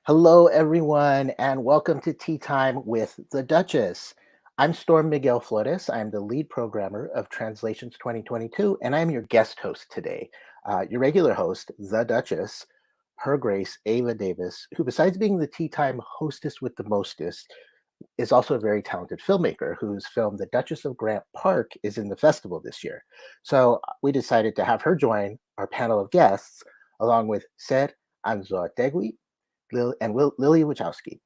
Hello, everyone, and welcome to Tea Time with the Duchess. I'm StormMiguel Florez. I'm the lead programmer of Translations 2022, and I'm your guest host today. Your regular host, the Duchess, Her Grace Ava Davis, who, besides being the Tea Time hostess with the mostest, is also a very talented filmmaker whose film, The Duchess of Grant Park, is in the festival this year. So we decided to have her join our panel of guests, along with Ser Anzoategui and Lilly Wachowski.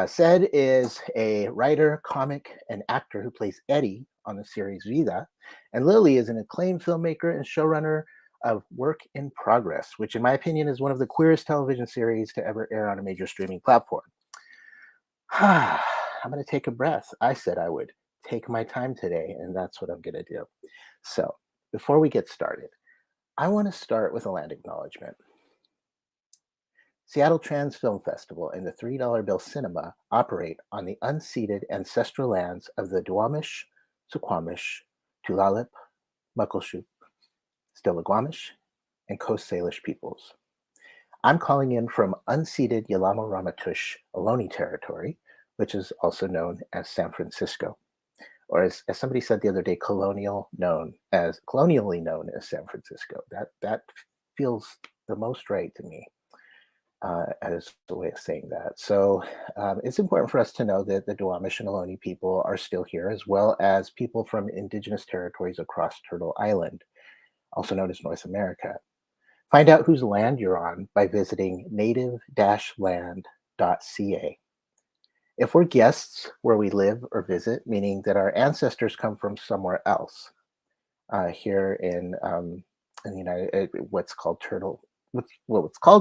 Sed is a writer, comic, and actor who plays Eddie on the series Vida, and Lilly is an acclaimed filmmaker and showrunner of Work in Progress, which in my opinion is one of the queerest television series to ever air on a major streaming platform. I'm going to take a breath. I said I would take my time today, and that's what I'm going to do. So before we get started, I want to start with a land acknowledgement. Seattle Trans Film Festival and the $3 Bill Cinema operate on the unceded ancestral lands of the Duwamish, Suquamish, Tulalip, Muckleshoot, Stillaguamish, and Coast Salish peoples. I'm calling in from unceded Yalama Ramatush Ohlone territory, which is also known as San Francisco, or as somebody said the other day, colonially known as San Francisco. That feels the most right to me. As a way of saying that. So it's important for us to know that the Duwamish and Ohlone people are still here, as well as people from indigenous territories across Turtle Island, also known as North America. Find out whose land you're on by visiting native-land.ca. If we're guests where we live or visit, meaning that our ancestors come from somewhere else, here in the United, what's called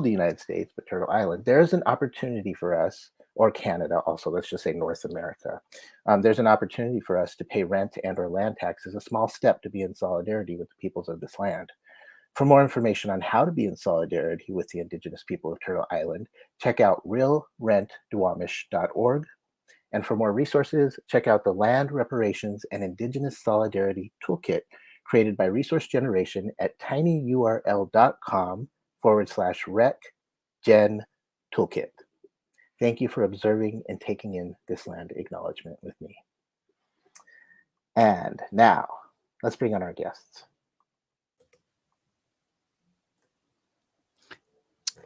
the United States, but Turtle Island, there's an opportunity for us, or Canada also, let's just say North America. There's an opportunity for us to pay rent and or land taxes, a small step to be in solidarity with the peoples of this land. For more information on how to be in solidarity with the indigenous people of Turtle Island, check out realrentduwamish.org. And for more resources, check out the Land Reparations and Indigenous Solidarity Toolkit created by Resource Generation at tinyurl.com/rec-gen toolkit. Thank you for observing and taking in this land acknowledgement with me. And now, let's bring on our guests.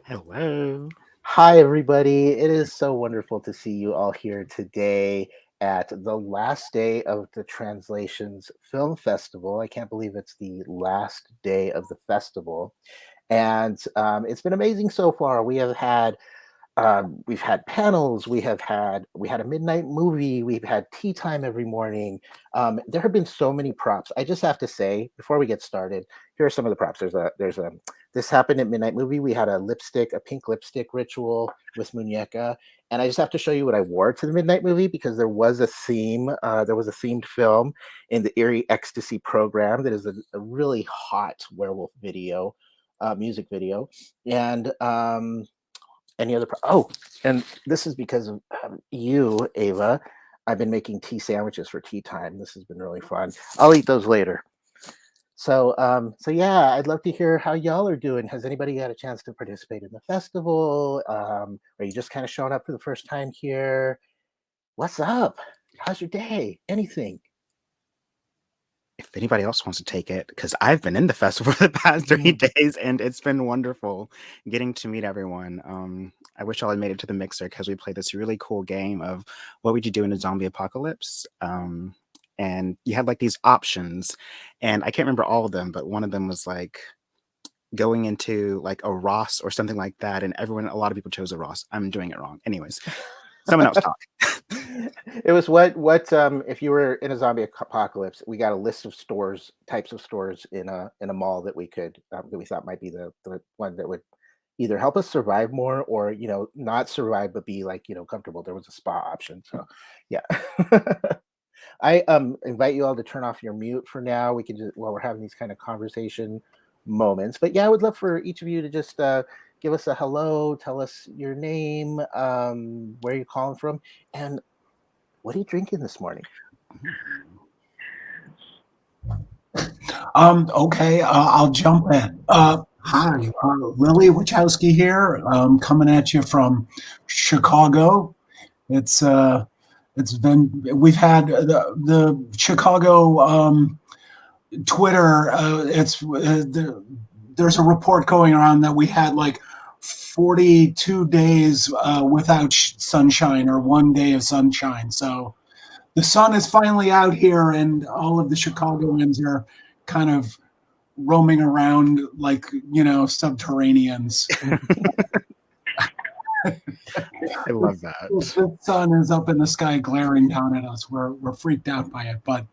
Hello. Hi, everybody. It is so wonderful to see you all here today at the last day of the Translations Film Festival. I can't believe it's the last day of the festival. And it's been amazing so far. We've had panels, we had a midnight movie, we've had tea time every morning. There have been so many props. I just have to say, before we get started, here are some of the props. This happened at midnight movie. We had a pink lipstick ritual with Muñeca, and I just have to show you what I wore to the midnight movie because there was a theme. There was a themed film in the Eerie Ecstasy program that is a really hot werewolf video, music video, and any other and this is because of you, Ava. I've been making tea sandwiches for tea time. This has been really fun. I'll eat those later. So yeah, I'd love to hear how y'all are doing. Has anybody had a chance to participate in the festival? Are you just kind of showing up for the first time here? What's up? How's your day? Anything? If anybody else wants to take it, because I've been in the festival for the past 3 days and it's been wonderful getting to meet everyone. I wish y'all had made it to the mixer because we played this really cool game of what would you do in a zombie apocalypse? And you had like these options, and I can't remember all of them, but one of them was like going into like a Ross or something like that, and a lot of people chose a Ross. I'm doing it wrong. Anyways, someone else talk. It was what if you were in a zombie apocalypse, we got a list of types of stores in a mall that we thought might be the one that would either help us survive more or not survive but be like comfortable. There was a spa option, so yeah. I invite you all to turn off your mute for now. We can just while we're having these kind of conversation moments. But yeah, I would love for each of you to just give us a hello, tell us your name, where you're calling from, and what are you drinking this morning? Okay, I'll jump in. Hi, Lilly Wachowski here, coming at you from Chicago. It's been we've had the Chicago Twitter. There's a report going around that we had like 42 days without sunshine or 1 day of sunshine. So the sun is finally out here, and all of the Chicagoans are kind of roaming around like subterraneans. I love that. The sun is up in the sky glaring down at us. We're freaked out by it, but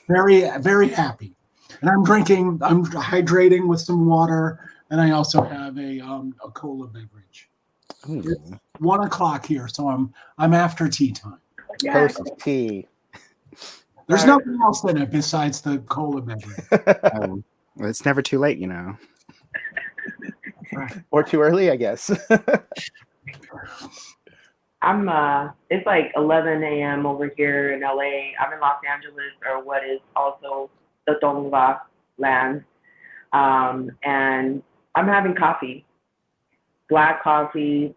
very, very happy. And I'm hydrating with some water, and I also have a cola beverage. It's 1 o'clock here, so I'm after tea time. Post tea. There's nothing else in it besides the cola beverage. Well, it's never too late, you know. Or too early, I guess. It's like 11 a.m. over here in LA. I'm in Los Angeles, or what is also the Tonga land. And I'm having coffee, black coffee,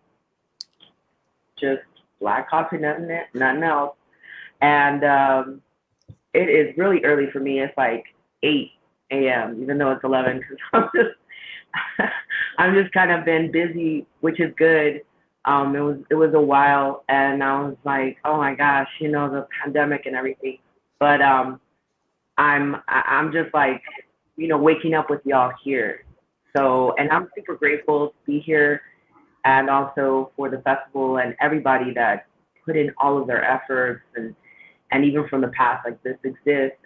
just black coffee, nothing else. And it is really early for me. It's like 8 a.m., even though it's 11, because I'm just kind of been busy, which is good. It was a while, and I was like, oh my gosh, the pandemic and everything. But I'm just like, waking up with y'all here. So, and I'm super grateful to be here, and also for the festival and everybody that put in all of their efforts, and even from the past, like this exists,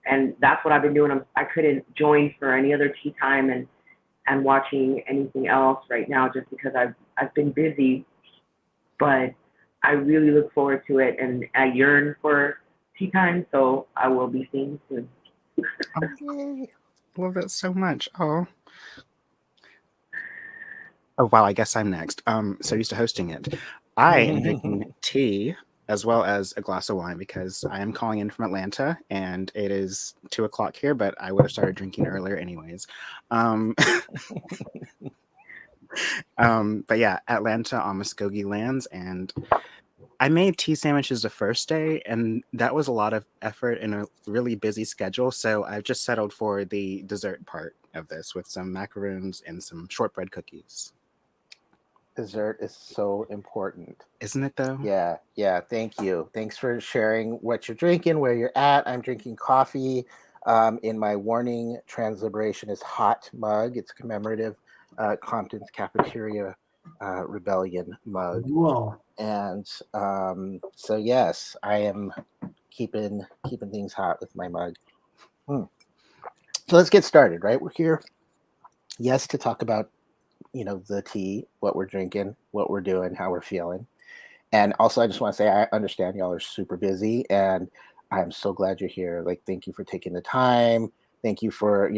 and that's what I've been doing. I couldn't join for any other tea time and watching anything else right now, just because I've been busy, but I really look forward to it, and I yearn for tea time, so I will be seeing you soon. Love it so much. Oh wow, I guess I'm next. So used to hosting it. I am drinking tea as well as a glass of wine because I am calling in from Atlanta and it is 2:00 here, but I would have started drinking earlier anyways. But yeah, Atlanta on Muskogee lands, and I made tea sandwiches the first day, and that was a lot of effort in a really busy schedule. So I've just settled for the dessert part of this with some macaroons and some shortbread cookies. Dessert is so important. Isn't it though? Yeah. Thank you. Thanks for sharing what you're drinking, where you're at. I'm drinking coffee in my Warning Transliberation is Hot mug. It's commemorative Compton's Cafeteria Rebellion mug. Whoa. And so yes, I am keeping things hot with my mug. So let's get started, right? We're here, yes, to talk about the tea, what we're drinking, what we're doing, how we're feeling. And also I just want to say I understand y'all are super busy, and I'm so glad you're here. Like, thank you for taking the time. Thank you for,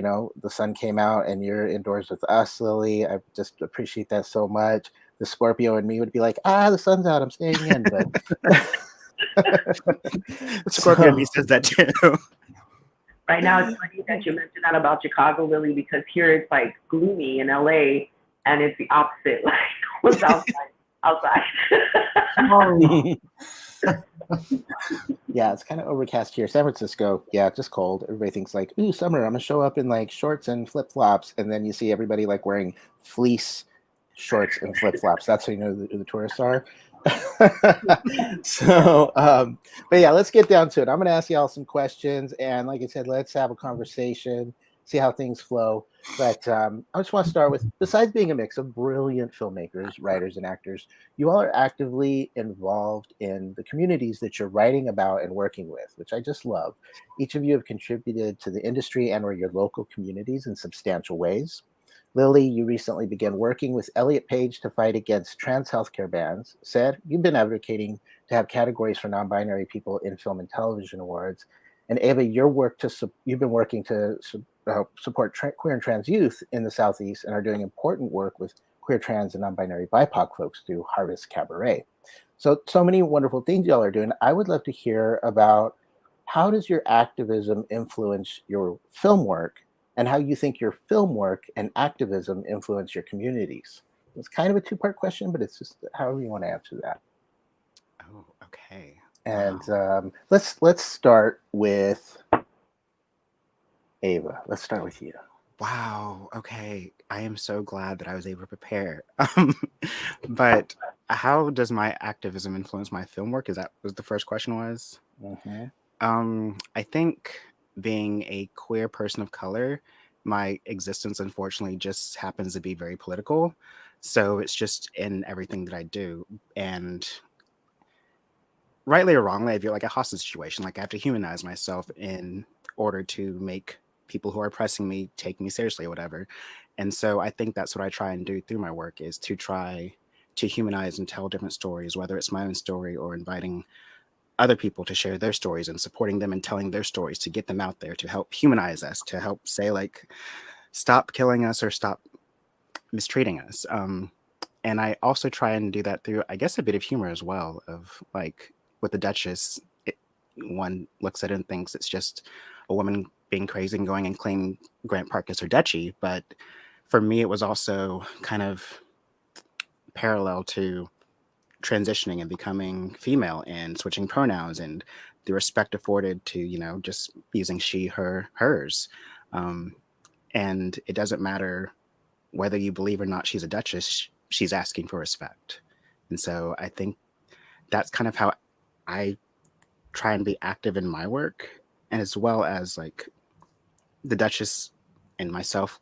the sun came out and you're indoors with us, Lily. I just appreciate that so much. The Scorpio and me would be like, the sun's out, I'm staying in. But Scorpio and me says that too. Right now, it's funny that you mentioned that about Chicago, Lily, because here it's like gloomy in LA, and it's the opposite. Like, what's outside? Yeah, it's kind of overcast here. San Francisco, yeah, just cold. Everybody thinks like, ooh, summer, I'm gonna show up in like shorts and flip-flops, and then you see everybody like wearing fleece shorts and flip-flops. That's how you know who the tourists are. So but yeah, let's get down to it. I'm gonna ask y'all some questions, and like I said, let's have a conversation, see how things flow. But I just want to start with, besides being a mix of brilliant filmmakers, writers, and actors, you all are actively involved in the communities that you're writing about and working with, which I just love. Each of you have contributed to the industry and or your local communities in substantial ways. Lily, you recently began working with Elliot Page to fight against trans healthcare bans. Ser, you've been advocating to have categories for non-binary people in film and television awards. And Ava, you've been working to support queer and trans youth in the Southeast and are doing important work with queer, trans, and non-binary BIPOC folks through Harvest Cabaret. So many wonderful things y'all are doing. I would love to hear about, how does your activism influence your film work, and how you think your film work and activism influence your communities. It's kind of a two-part question, but it's just however you want to answer that. Oh, okay. And Wow. let's start with Ava. Let's start with you. Wow. Okay. I am so glad that I was able to prepare. But how does my activism influence my film work? Is that what the first question was? I think being a queer person of color, my existence unfortunately just happens to be very political. So it's just in everything that I do. And rightly or wrongly, I feel like a hostage situation. Like I have to humanize myself in order to make people who are oppressing me take me seriously or whatever. And so I think that's what I try and do through my work is to try to humanize and tell different stories, whether it's my own story or inviting other people to share their stories and supporting them and telling their stories to get them out there to help humanize us, to help say like, stop killing us or stop mistreating us. And I also try and do that through, I guess, a bit of humor as well. Of like with the Duchess, one looks at it and thinks it's just a woman being crazy and going and claiming Grant Park as her duchy. But for me, it was also kind of parallel to transitioning and becoming female and switching pronouns and the respect afforded to, you know, just using she, her, hers. And it doesn't matter whether you believe or not she's a duchess, she's asking for respect. And so I think that's kind of how I try and be active in my work. And as well as like the Duchess and myself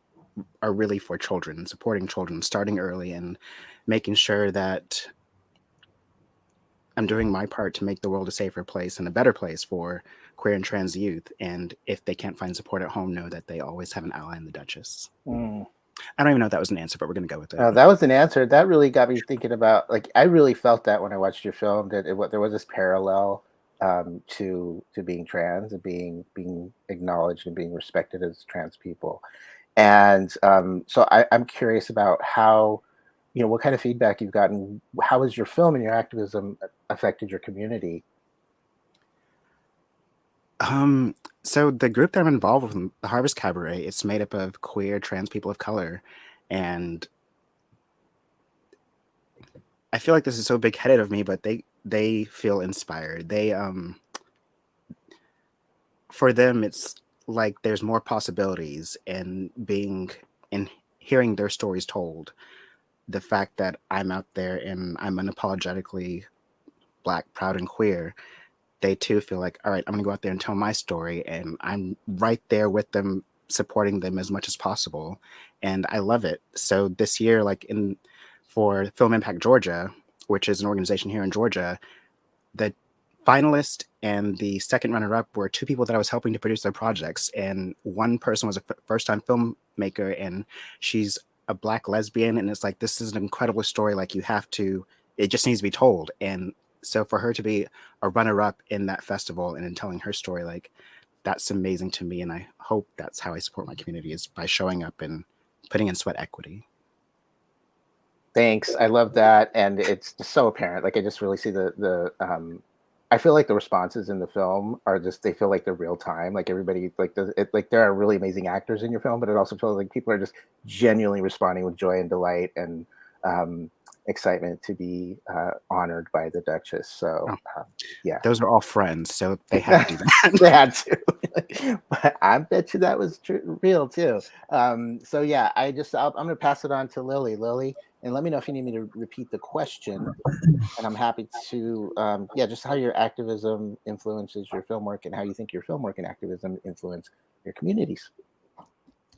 are really for children, supporting children, starting early and making sure that I'm doing my part to make the world a safer place and a better place for queer and trans youth. And if they can't find support at home, know that they always have an ally in the Duchess. I don't even know if that was an answer, but we're going to go with it. Oh, that was an answer. That really got me thinking about, like, I really felt that when I watched your film, that there was this parallel to being trans and being acknowledged and being respected as trans people. And so I'm curious about how, you know, what kind of feedback you've gotten. How has your film and your activism affected your community? So the group that I'm involved with, the Harvest Cabaret, it's made up of queer, trans people of color. And I feel like this is so big-headed of me, but they feel inspired. They for them it's like there's more possibilities and hearing their stories told. The fact that I'm out there and I'm unapologetically Black, proud, and queer, they too feel like, all right, I'm gonna go out there and tell my story, and I'm right there with them, supporting them as much as possible. And I love it. So this year, for Film Impact Georgia, which is an organization here in Georgia, the finalist and the second runner-up were two people that I was helping to produce their projects. And one person was a first-time filmmaker, and she's a Black lesbian. And it's like, this is an incredible story. Like, it just needs to be told. And so for her to be a runner-up in that festival and in telling her story, like, that's amazing to me. And I hope that's how I support my community, is by showing up and putting in sweat equity. Thanks. I love that. And it's just so apparent. Like, I just really see I feel like the responses in the film are just, they feel like they're real time. Like everybody, there are really amazing actors in your film, but it also feels like people are just genuinely responding with joy and delight and excitement to be honored by the Duchess. So yeah, those are all friends, so they had to do that. They had to. But I bet you that was real too. So yeah, I'm gonna pass it on to Lilly. Lilly, and let me know if you need me to repeat the question. And I'm happy to, just how your activism influences your film work and how you think your film work and activism influence your communities.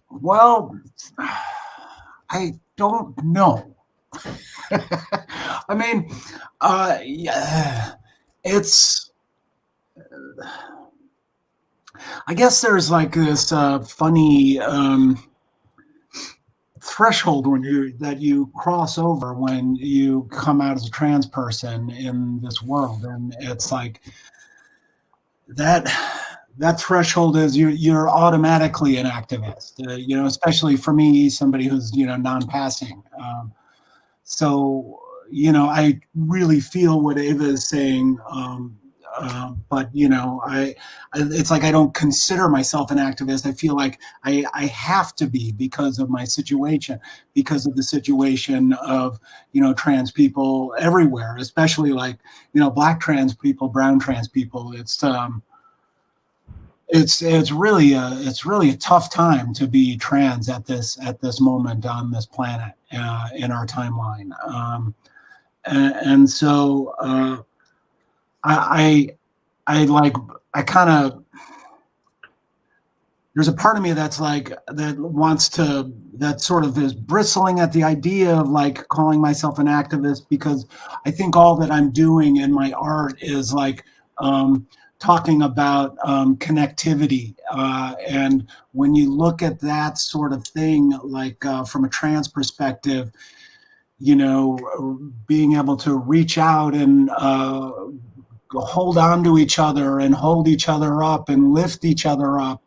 Well, I don't know. I mean, yeah, it's, I guess there's like this funny threshold that you cross over when you come out as a trans person in this world, and it's like that threshold is you're automatically an activist, especially for me, somebody who's non-passing. So I really feel what Ava is saying But you know, it's like I don't consider myself an activist. I feel like I have to be because of my situation, because of the situation of, you know, trans people everywhere, especially like, you know, Black trans people, brown trans people. It's really a tough time to be trans at this moment on this planet, in our timeline. And so I kind of, there's a part of me that's like, that sort of is bristling at the idea of like calling myself an activist, because I think all that I'm doing in my art is like talking about connectivity. And when you look at that sort of thing, like from a trans perspective, you know, being able to reach out and hold on to each other and hold each other up and lift each other up.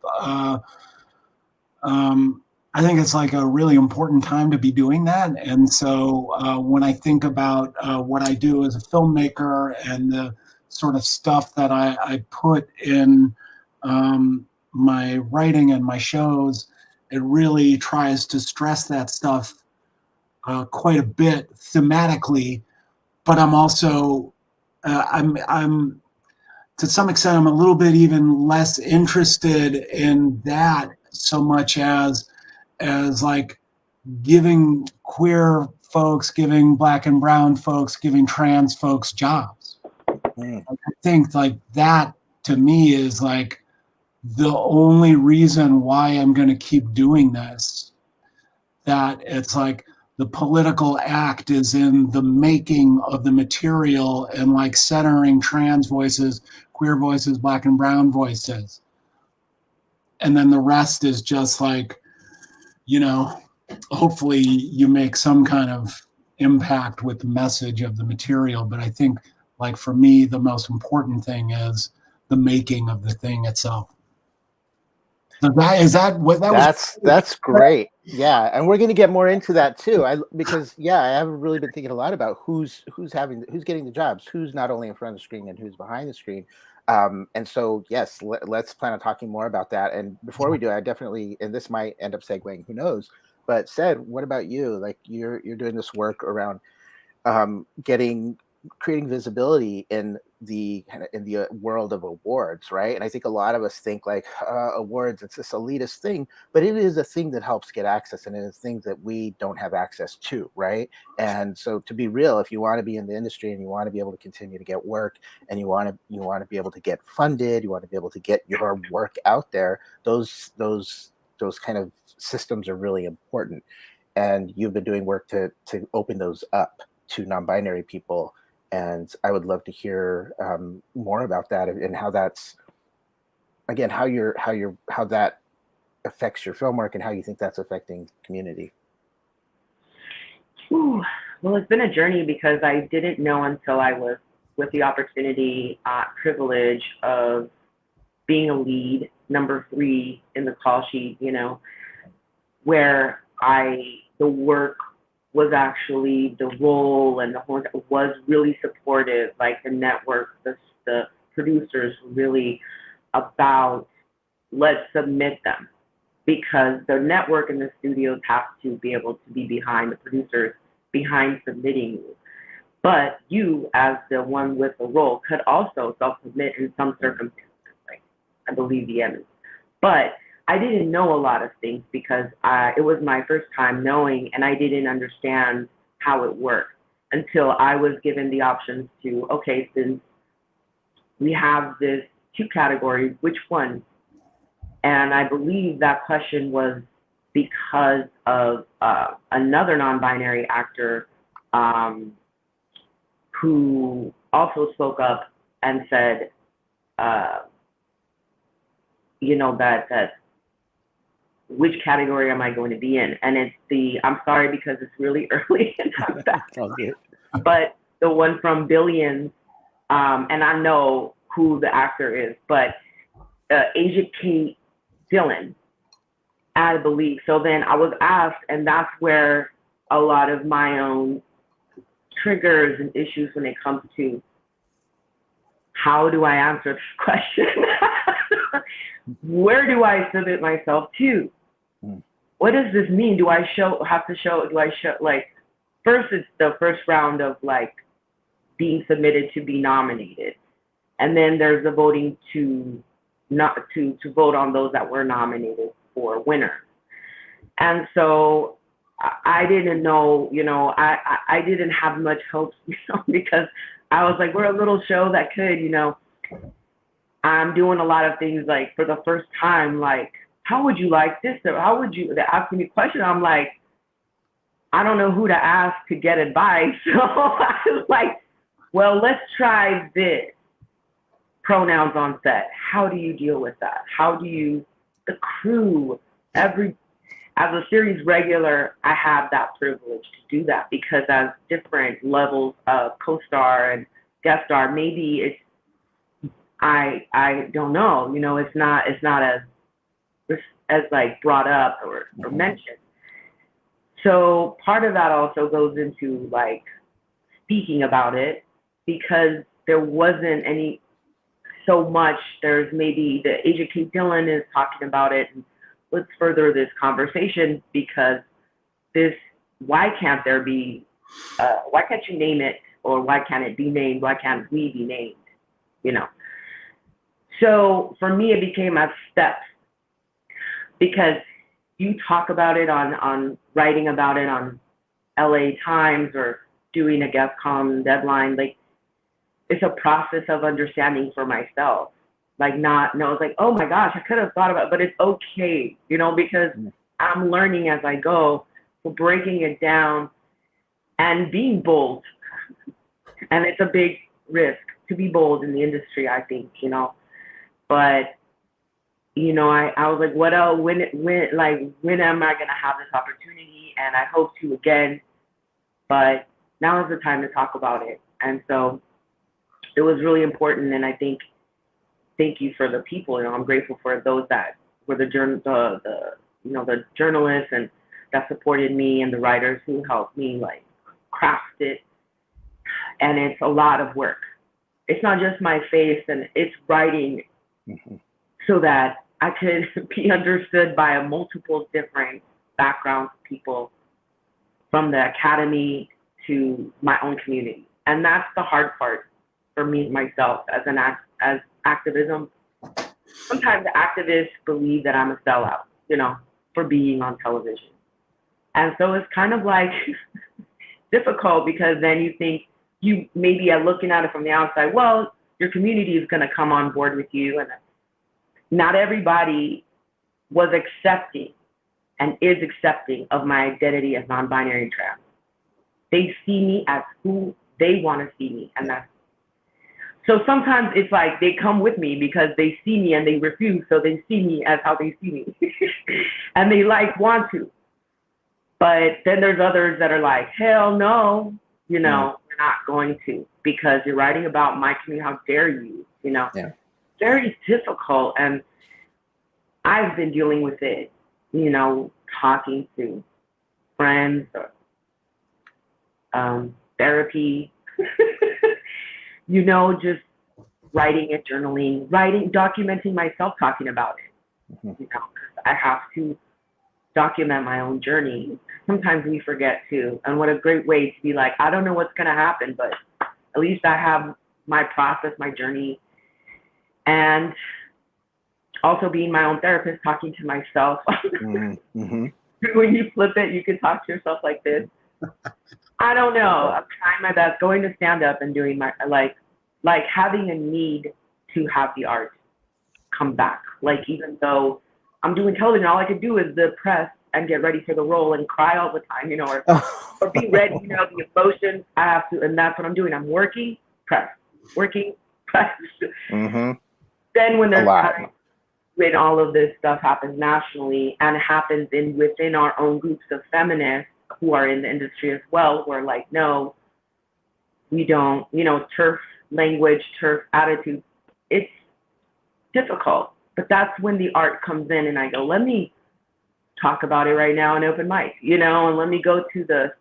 I think it's like a really important time to be doing that. And so when I think about what I do as a filmmaker and the sort of stuff that I put in my writing and my shows, it really tries to stress that stuff quite a bit thematically. But I'm also, I'm to some extent, I'm a little bit even less interested in that so much as like giving queer folks, giving Black and brown folks, giving trans folks jobs. I think like that to me is like the only reason why I'm going to keep doing this. That it's like the political act is in the making of the material and like centering trans voices, queer voices, Black and brown voices. And then the rest is just like, you know, hopefully you make some kind of impact with the message of the material. But I think like for me, the most important thing is the making of the thing itself. So that's great. Yeah, and we're going to get more into that too. Because I haven't really been thinking a lot about who's getting the jobs, who's not only in front of the screen and who's behind the screen. And so yes, let's plan on talking more about that. And before we do, I definitely, and this might end up segueing, who knows? But Sid, what about you? Like you're doing this work around creating visibility in the world of awards, right? And I think a lot of us think like awards, it's this elitist thing, but it is a thing that helps get access, and it is things that we don't have access to, right? And so to be real, if you want to be in the industry and you want to be able to continue to get work, and you want to be able to get funded, you want to be able to get your work out there, those kind of systems are really important. And you've been doing work to open those up to non-binary people. And I would love to hear more about that and how that's, again, how that affects your film work and how you think that's affecting community. Ooh, well, it's been a journey because I didn't know until I was with the opportunity, privilege of being a lead, number 3 in the call sheet, you know, where the work was actually the role, and the horn was really supportive. Like the network, the producers were really about, let's submit them, because the network and the studios have to be able to be behind the producers, behind submitting you. But you, as the one with the role, could also self-submit in some circumstances, like I believe the Emmys. But I didn't know a lot of things because it was my first time knowing, and I didn't understand how it worked until I was given the options to, okay, since we have this 2 categories, which one? And I believe that question was because of another non-binary actor who also spoke up and said, you know, that which category am I going to be in? And it's I'm sorry because it's really early and I'm back. But the one from Billions, and I know who the actor is, but Asia Kate Dillon, I believe. So then I was asked, and that's where a lot of my own triggers and issues when it comes to how do I answer this question? Where do I submit myself to? What does this mean? Do I show, like, first it's the first round of like being submitted to be nominated. And then there's the voting to vote on those that were nominated for winner. And so I didn't know, I didn't have much hopes, because I was like, we're a little show that could, I'm doing a lot of things like for the first time, like, how would you like this? Or how would you, they're asking me a question. I'm like, I don't know who to ask to get advice. So I was like, well, let's try this. Pronouns on set. How do you deal with that? How do you, the crew, as a series regular, I have that privilege to do that, because as different levels of co-star and guest star, maybe it's, I don't know, it's not as like brought up or mentioned. So part of that also goes into like speaking about it, because there wasn't any so much. There's maybe the Agent Kate Dillon is talking about it, and let's further this conversation, because why can't there be, why can't you name it, or why can't it be named? Why can't we be named? So for me, it became a step, because you talk about it on writing about it on LA Times or doing a guest column Deadline, like it's a process of understanding for myself. Like it's like, oh my gosh, I could have thought about it, but it's okay, because I'm learning as I go, so breaking it down and being bold. And it's a big risk to be bold in the industry, I think, but I was like, what else, when am I going to have this opportunity? And I hope to again, but now is the time to talk about it. And so it was really important. And I think, thank you for the people, I'm grateful for those that were the journalists and that supported me, and the writers who helped me like craft it. And it's a lot of work. It's not just my face, and it's writing so that I could be understood by a multiple different backgrounds of people, from the academy to my own community. And that's the hard part for me, myself, as activism. Sometimes activists believe that I'm a sellout, for being on television. And so it's kind of like difficult, because then you think, you maybe are looking at it from the outside, well, your community is going to come on board with you. And not everybody was accepting and is accepting of my identity as non-binary and trans. They see me as who they want to see me. And so sometimes it's like they come with me because they see me and they refuse, so they see me as how they see me. And they want to. But then there's others that are like, hell no, we're not going to, because you're writing about my community, how dare you, Very difficult. And I've been dealing with it, talking to friends, or therapy, just writing it, journaling, documenting myself, talking about it, because I have to document my own journey. Sometimes we forget to, and what a great way to be like, I don't know what's going to happen, but at least I have my process, my journey. And also being my own therapist, talking to myself. When you flip it, you can talk to yourself like this. I don't know. I'm trying my best, going to stand up and doing my, like having a need to have the art come back. Like, even though I'm doing television, all I could do is the press and get ready for the role and cry all the time, or be ready, the emotions I have to, and that's what I'm doing. I'm working, press, press. Then when there's time, when all of this stuff happens nationally and happens within our own groups of feminists who are in the industry as well, who are like, no, we don't, turf language, turf attitude, it's difficult. But that's when the art comes in, and I go, let me talk about it right now in open mic, and let me go to the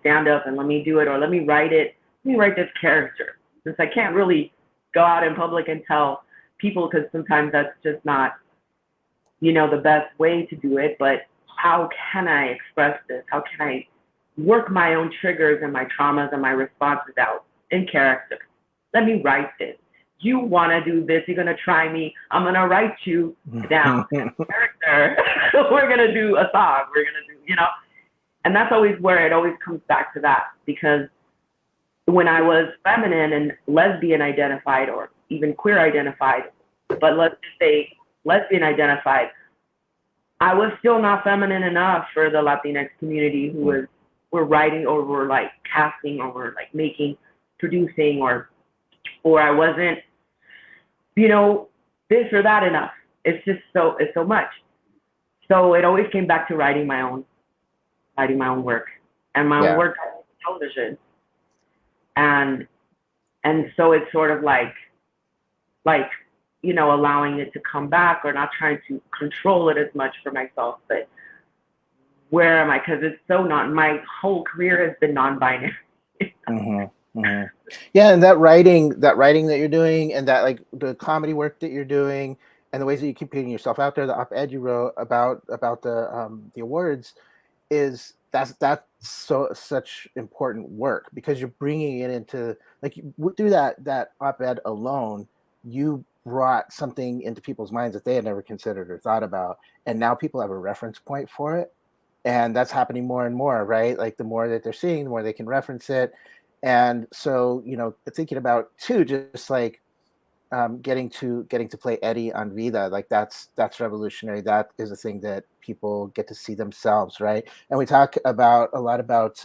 stand up and let me do it, or let me write it. Let me write this character, since I can't really go out in public and tell people, because sometimes that's just not, the best way to do it. But how can I express this? How can I work my own triggers and my traumas and my responses out in character? Let me write this. You want to do this? You're going to try me. I'm going to write you down in character. We're going to do a song. We're going to do, and that's always where it always comes back to that. Because when I was feminine and lesbian identified, or even queer identified, but let's just say lesbian identified, I was still not feminine enough for the Latinx community who were writing, or were like casting, or were like making, producing, or I wasn't, this or that enough. It's so much. So it always came back to writing my own work, and my own work on television. And so it's sort of like, allowing it to come back, or not trying to control it as much for myself, but where am I? Because it's so not, my whole career has been non-binary. Yeah, and that writing that you're doing, and that like the comedy work that you're doing, and the ways that you keep putting yourself out there, the op-ed you wrote about the awards, that's such important work, because you're bringing it into, like, through that op-ed alone, you brought something into people's minds that they had never considered or thought about, and now people have a reference point for it, and that's happening more and more, right? Like the more that they're seeing, the more they can reference it. And so, thinking about too, just like getting to play Eddie on Vida, like that's revolutionary. That is a thing that people get to see themselves, right? And we talk a lot about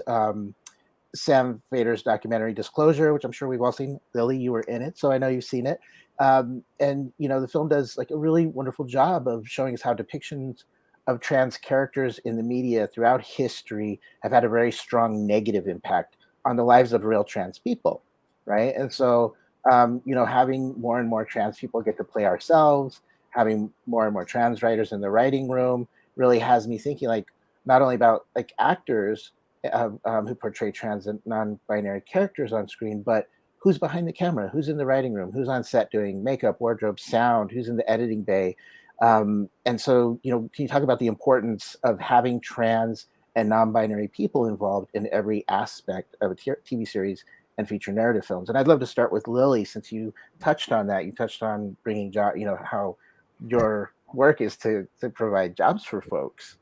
Sam Feder's documentary Disclosure, which I'm sure we've all seen. Lily, you were in it, so I know you've seen it. And the film does like a really wonderful job of showing us how depictions of trans characters in the media throughout history have had a very strong negative impact on the lives of real trans people, right? And so, having more and more trans people get to play ourselves, having more and more trans writers in the writing room really has me thinking, like, not only about like actors who portray trans and non-binary characters on screen, but who's behind the camera, who's in the writing room, who's on set doing makeup, wardrobe, sound, who's in the editing bay. And so, can you talk about the importance of having trans and non-binary people involved in every aspect of a TV series and feature narrative films? And I'd love to start with Lily, since you touched on that. You touched on bringing job, how your work is to provide jobs for folks.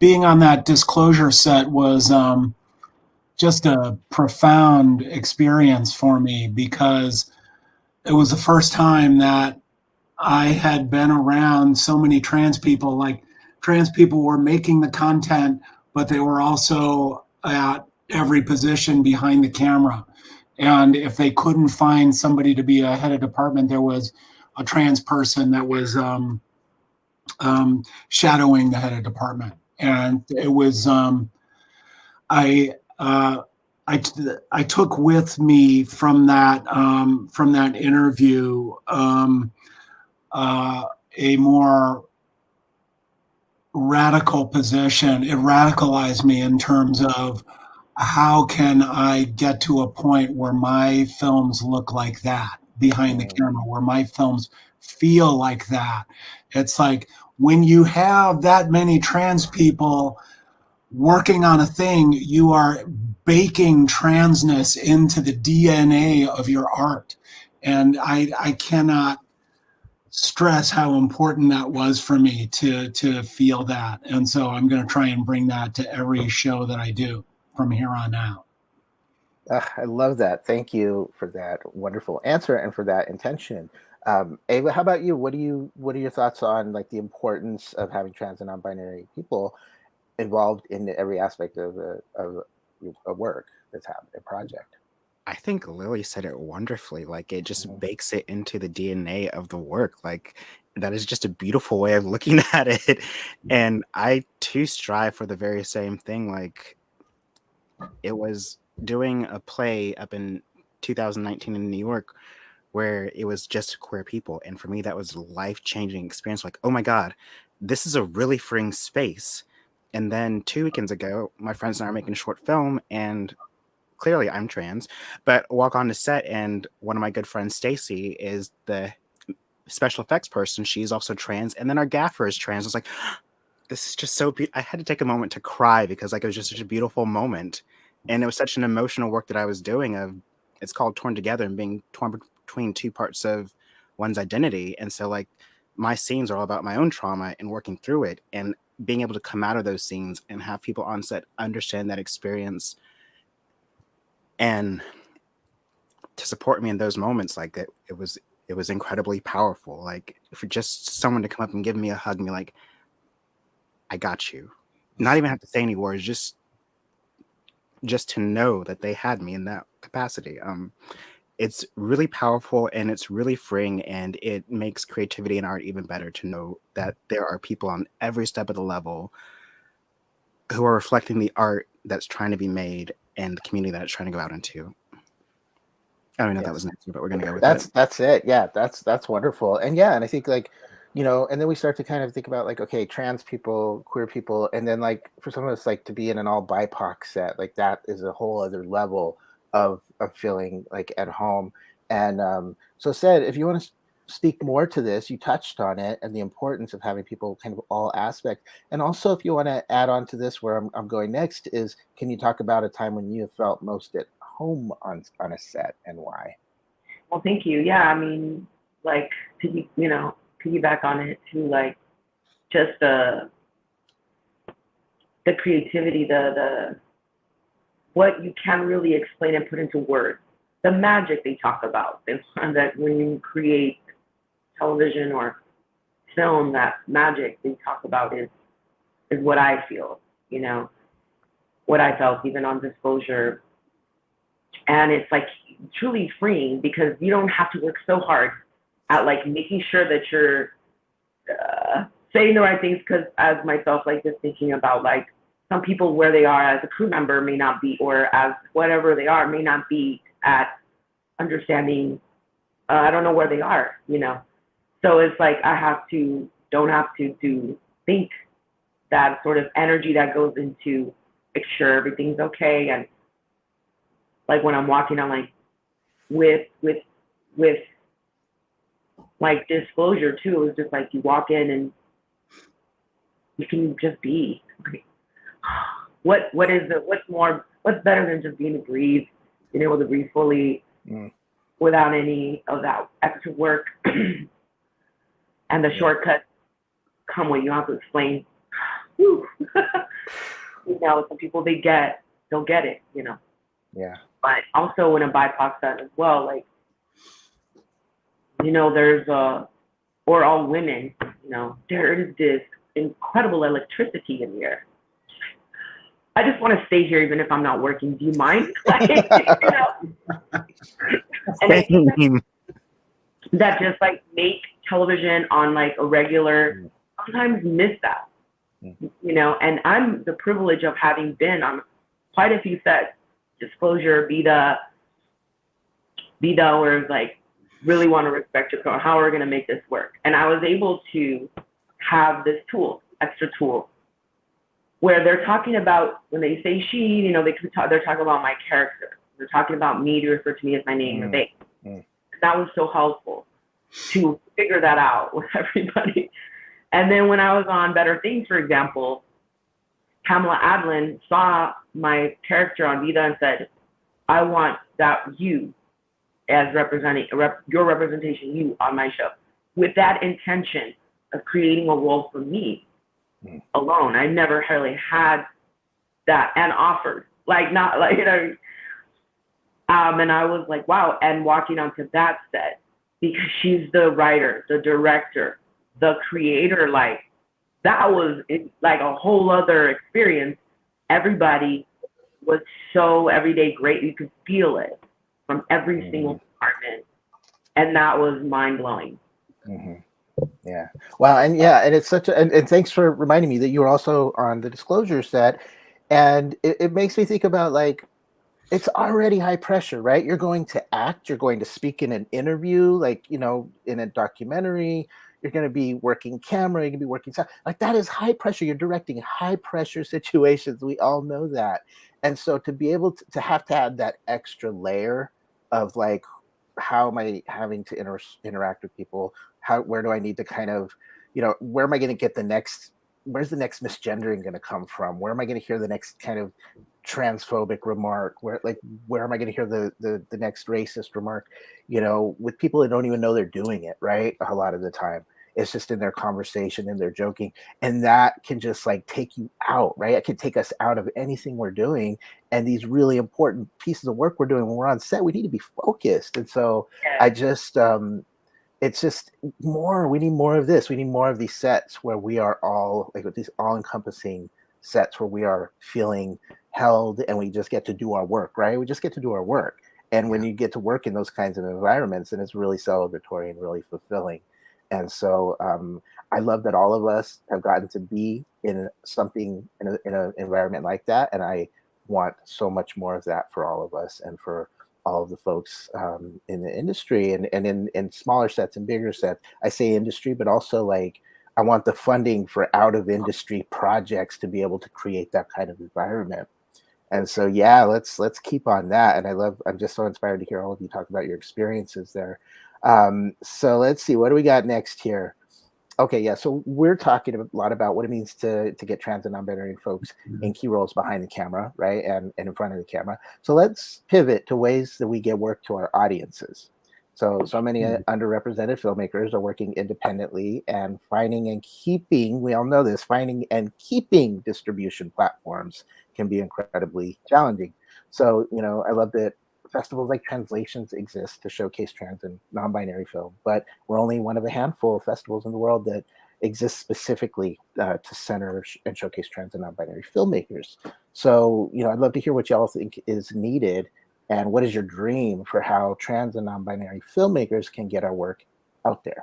Being on that Disclosure set was just a profound experience for me, because it was the first time that I had been around so many trans people. Like, trans people were making the content, but they were also at every position behind the camera. And if they couldn't find somebody to be a head of department, there was a trans person that was shadowing the head of department. And it was, I took with me from that interview a more radical position. It radicalized me in terms of how can I get to a point where my films look like that behind the camera, where my films feel like that. It's like, when you have that many trans people working on a thing, you are baking transness into the DNA of your art. And I cannot stress how important that was for me to feel that. And so I'm going to try and bring that to every show that I do from here on out. I love that. Thank you for that wonderful answer and for that intention. Ava, how about you? What are your thoughts on like the importance of having trans and non-binary people involved in every aspect of a work that's happening, a project? I think Lily said it wonderfully. Like, it just bakes it into the DNA of the work. Like, that is just a beautiful way of looking at it. And I too strive for the very same thing. Like, it was doing a play up in 2019 in New York where it was just queer people. And for me, that was a life-changing experience. Like, oh my God, this is a really freeing space. And then 2 weekends ago, my friends and I are making a short film, and clearly I'm trans, but walk on the set, and one of my good friends, Stacy, is the special effects person. She's also trans, and then our gaffer is trans. I was like, this is just so I had to take a moment to cry because like it was just such a beautiful moment, and it was such an emotional work that I was doing. It's called Torn Together, and being torn between 2 parts of one's identity. And so like my scenes are all about my own trauma and working through it, and being able to come out of those scenes and have people on set understand that experience and to support me in those moments. Like it was incredibly powerful. Like for just someone to come up and give me a hug and be like, I got you. Not even have to say any words, just to know that they had me in that capacity. It's really powerful, and it's really freeing, and it makes creativity and art even better to know that there are people on every step of the level who are reflecting the art that's trying to be made and the community that it's trying to go out into. I don't know if that was an answer, but we're gonna go with it. That's it. Yeah, that's wonderful. And yeah, and I think like, and then we start to kind of think about like, okay, trans people, queer people, and then like for some of us, like to be in an all BIPOC set, like that is a whole other level of feeling like at home. And so said, if you want to speak more to this, you touched on it and the importance of having people kind of all aspects. And also if you want to add on to this, where I'm going next is, can you talk about a time when you have felt most at home on a set and why? Well, thank you. Yeah, I mean, like to piggyback on it too, like just the creativity, the what you can really explain and put into words, the magic they talk about, and that when you create television or film, that magic they talk about is what I feel, what I felt even on Disclosure. And it's like truly freeing because you don't have to work so hard at like making sure that you're saying the right things. Because as myself, like just thinking about like some people where they are as a crew member may not be, or as whatever they are may not be at understanding. I don't know where they are, So it's like I don't have to think that sort of energy that goes into make sure everything's okay. And like when I'm walking on like with like Disclosure too, it was just like you walk in and you can just be. What's better than just being able to breathe fully without any of that extra work. And the shortcuts come when you have to explain. Some people they'll get it, Yeah. But also in a BIPOC set as well, like, there's or all women, there is this incredible electricity in the air. I just want to stay here even if I'm not working. Do you mind? Like, And I think that just like make television on like a regular, sometimes miss that, and I'm the privilege of having been on quite a few sets, Disclosure, Vida, where it's like, really want to respect your crew, how are we going to make this work? And I was able to have this extra tool, where they're talking about, when they say she, they're talking about my character. They're talking about me to refer to me as my name or they. That was so helpful to figure that out with everybody. And then when I was on Better Things, for example, Pamela Adlin saw my character on Vida and said, I want that you as representing your representation, you on my show, with that intention of creating a role for me alone. I never really had that and offered, like not like, and I was like, wow. And walking onto that set, because she's the writer, the director, the creator, like that was like a whole other experience. Everybody was so everyday great. You could feel it from every single department. And that was mind blowing. Yeah. Wow. And yeah, and it's such a, and thanks for reminding me that you were also on the Disclosure set. And it makes me think about like, it's already high pressure, right? You're going to act, you're going to speak in an interview, like, in a documentary, you're going to be working camera, you're going to be working sound. Like that is high pressure. You're directing high pressure situations. We all know that. And so to be able to have that extra layer of like, how am I having to interact with people? Where do I need to kind of, where am I going to get where's the next misgendering going to come from? Where am I going to hear the next kind of transphobic remark? Where am I going to hear the next racist remark? With people that don't even know they're doing it, right? A lot of the time, it's just in their conversation and they're joking, and that can just like take you out, right? It can take us out of anything we're doing, and these really important pieces of work we're doing when we're on set, we need to be focused. And so I just it's just we need more of this. We need more of these sets where we are all like with these all-encompassing sets where we are feeling held and we just get to do our work, right? We just get to do our work. And when you get to work in those kinds of environments, and it's really celebratory and really fulfilling. And so I love that all of us have gotten to be in something in an environment like that. And I want so much more of that for all of us and for all of the folks in the industry and in smaller sets and bigger sets. I say industry, but also like I want the funding for out of industry projects to be able to create that kind of environment. And so, yeah, let's keep on that. And I'm just so inspired to hear all of you talk about your experiences there. So let's see, what do we got next here? Okay, yeah, so we're talking a lot about what it means to get trans and non-binary folks in key roles behind the camera, right, and in front of the camera. So let's pivot to ways that we get work to our audiences. So many underrepresented filmmakers are working independently and finding and keeping, we all know this, finding and keeping distribution platforms can be incredibly challenging. So, I love that festivals like Translations exist to showcase trans and non-binary film, but we're only one of a handful of festivals in the world that exist specifically to center and showcase trans and non-binary filmmakers. So, I'd love to hear what y'all think is needed and what is your dream for how trans and non-binary filmmakers can get our work out there.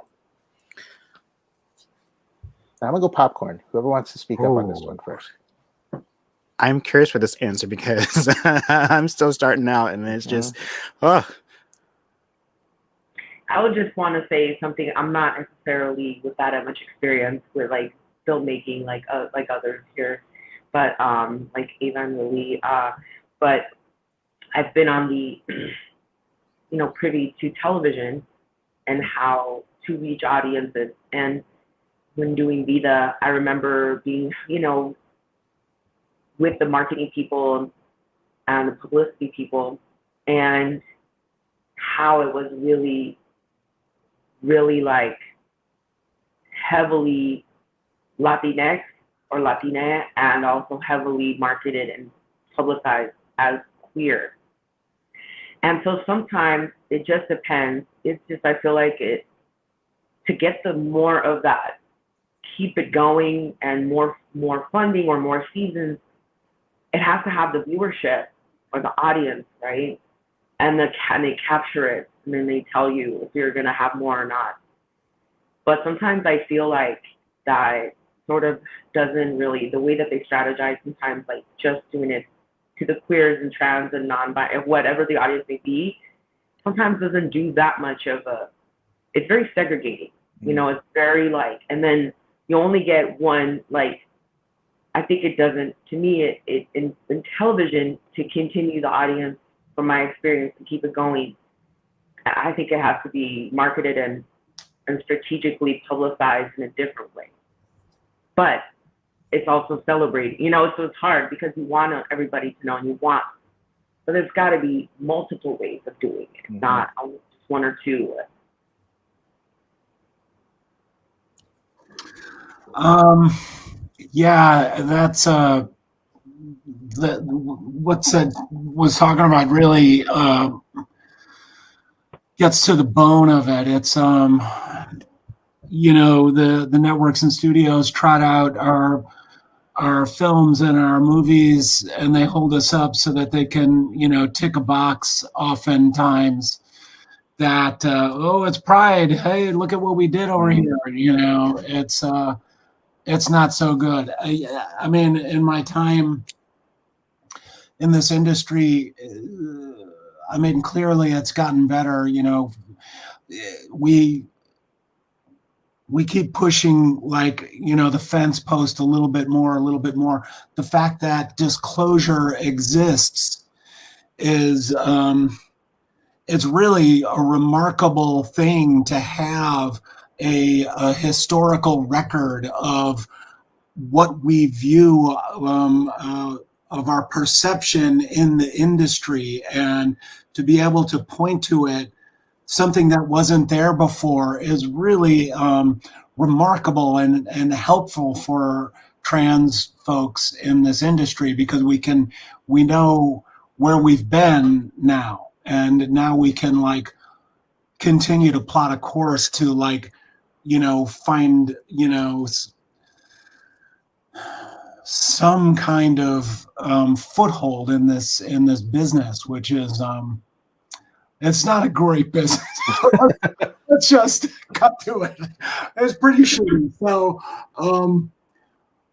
Now I'm gonna go popcorn. Whoever wants to speak up on this one first. I'm curious for this answer because I'm still starting out, and it's just, I would just want to say something. I'm not necessarily with that much experience with like filmmaking, like others here, but like Ava and Lilly. But I've been on the, privy to television and how to reach audiences. And when doing Vida, I remember being, with the marketing people and the publicity people, and how it was really, really like heavily Latinx or Latina, and also heavily marketed and publicized as queer. And so sometimes it just depends. It's just, I feel like to get the more of that, keep it going and more funding or more seasons, it has to have the viewership or the audience, right? And they capture it, and then they tell you if you're gonna have more or not. But sometimes I feel like that sort of doesn't really, the way that they strategize sometimes, like just doing it to the queers and trans and non-binary, whatever the audience may be, sometimes doesn't do that much of it's very segregating. It's very like, and then you only get one, like, I think it doesn't, to me, in television, to continue the audience, from my experience, to keep it going, I think it has to be marketed and strategically publicized in a different way. But it's also celebrated, so it's hard because you want everybody to know, and but there's got to be multiple ways of doing it, not just one or two. Yeah, that's what said was talking about really gets to the bone of it. It's the networks and studios trot out our films and our movies, and they hold us up so that they can tick a box oftentimes that it's Pride, hey, look at what we did over here. It's not so good. I mean, in my time in this industry, I mean, clearly it's gotten better. We we keep pushing, like, the fence post a little bit more, a little bit more. The fact that disclosure exists is it's really a remarkable thing to have a historical record of what we view of our perception in the industry, and to be able to point to it, something that wasn't there before, is really remarkable and helpful for trans folks in this industry, because we know where we've been now, and now we can like continue to plot a course to like find some kind of foothold in this business, which is it's not a great business. Let's just cut to it. It's pretty shitty. So,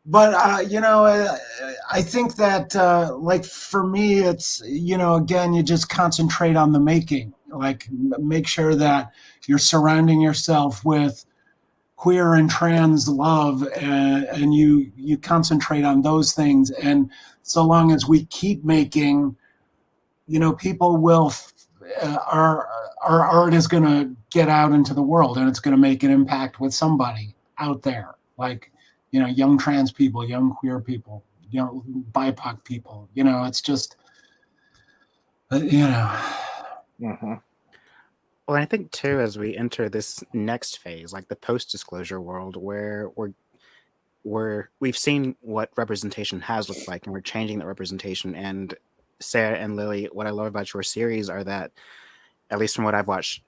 but I think that like for me, it's again, you just concentrate on the making. Like, make sure that you're surrounding yourself with queer and trans love, and you concentrate on those things. And so long as we keep making, people will. Our art is going to get out into the world, and it's going to make an impact with somebody out there, like young trans people, young queer people, BIPOC people. It's just Mm-hmm. Well, I think too, as we enter this next phase, like the post-disclosure world, where we've seen what representation has looked like, and we're changing that representation. And Sarah and Lily, what I love about your series are that, at least from what I've watched,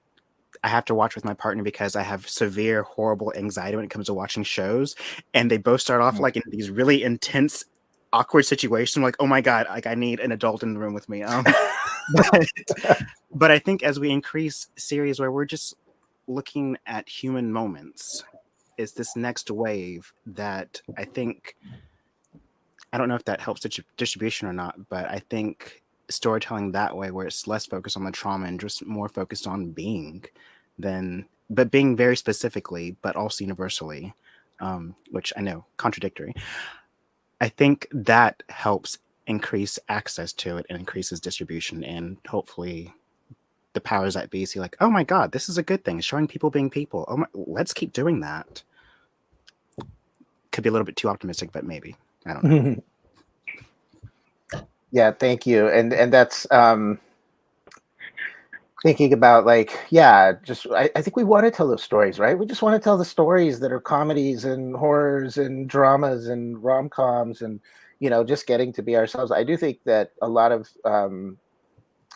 I have to watch with my partner because I have severe, horrible anxiety when it comes to watching shows. And they both start off like in these really intense, awkward situations. Like, oh my God, like I need an adult in the room with me. But I think as we increase series where we're just looking at human moments, is this next wave that I think, I don't know if that helps distribution or not, but I think storytelling that way, where it's less focused on the trauma and just more focused on being, but being very specifically, but also universally, which I know, contradictory. I think that helps increase access to it and increases distribution, and hopefully the powers that be see like, oh my God, this is a good thing, showing people being people. Oh my, let's keep doing that. Could be a little bit too optimistic, but maybe. I don't know. Yeah, thank you. And that's thinking about like, yeah, just I think we want to tell those stories, right? We just want to tell the stories that are comedies and horrors and dramas and rom-coms, and just getting to be ourselves. I do think that a lot of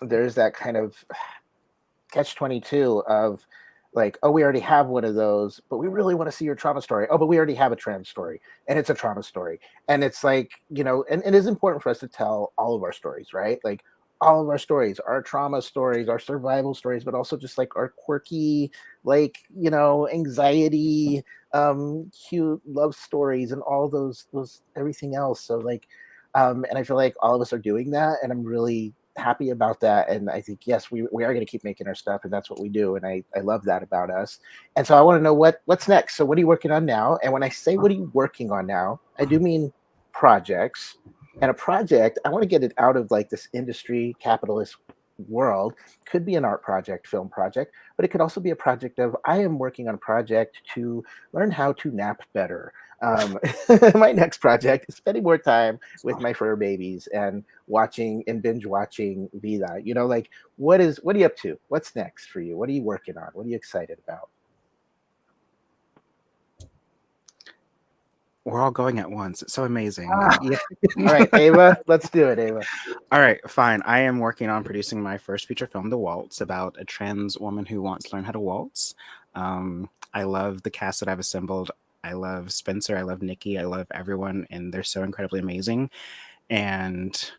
there's that kind of catch-22 of like, oh, we already have one of those, but we really want to see your trauma story. Oh, but we already have a trans story, and it's a trauma story. And it's like, and it is important for us to tell all of our stories, right? Like all of our stories, our trauma stories, our survival stories, but also just like our quirky, like, anxiety, cute love stories, and all those everything else. So like, and I feel like all of us are doing that, and I'm really happy about that. And I think, yes, we are going to keep making our stuff, and that's what we do. And I love that about us. And so I want to know what's next. So what are you working on now? And when I say what are you working on now, I do mean projects. And a project, I want to get it out of like this industry capitalist world. Could be an art project, film project, but it could also be a project of, I am working on a project to learn how to nap better. My next project is spending more time with my fur babies and watching and binge watching Vida. Like what are you up to? What's next for you? What are you working on? What are you excited about? We're all going at once. It's so amazing. Yeah. All right, Ava, let's do it, Ava. All right, fine. I am working on producing my first feature film, The Waltz, about a trans woman who wants to learn how to waltz. I love the cast that I've assembled. I love Spencer. I love Nikki. I love everyone, and they're so incredibly amazing. And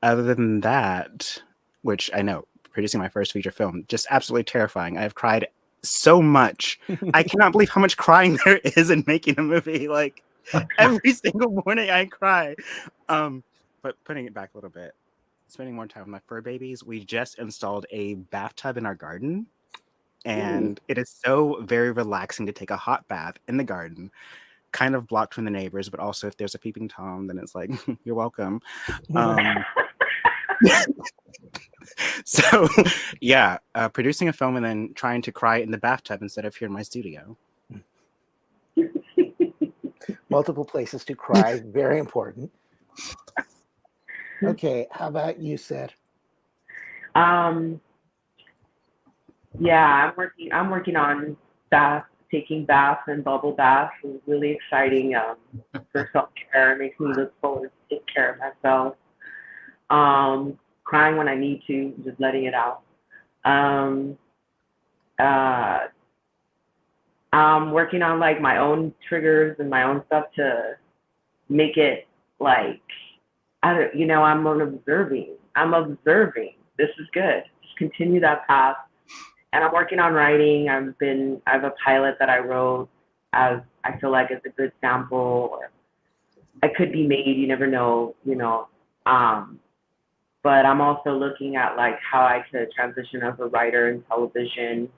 other than that, which I know, producing my first feature film, just absolutely terrifying. I've cried so much. I cannot believe how much crying there is in making a movie. Like every single morning I cry. But putting it back a little bit, spending more time with my fur babies. We just installed a bathtub in our garden. and it is so very relaxing to take a hot bath in the garden, kind of blocked from the neighbors, but also if there's a peeping Tom, then it's like, you're welcome. So yeah, producing a film and then trying to cry in the bathtub instead of here in my studio. Multiple places to cry, very important. Okay, how about you, Ser? Yeah, I'm working on taking baths and bubble baths. It's really exciting for self-care. It makes me look forward to take care of myself. Crying when I need to, just letting it out. I'm working on like my own triggers and my own stuff to make it like, I'm observing. This is good. Just continue that path. And I'm working on writing. I have a pilot that I wrote as I feel like it's a good sample, or it could be made, you never know, but I'm also looking at like how I could transition as a writer in television.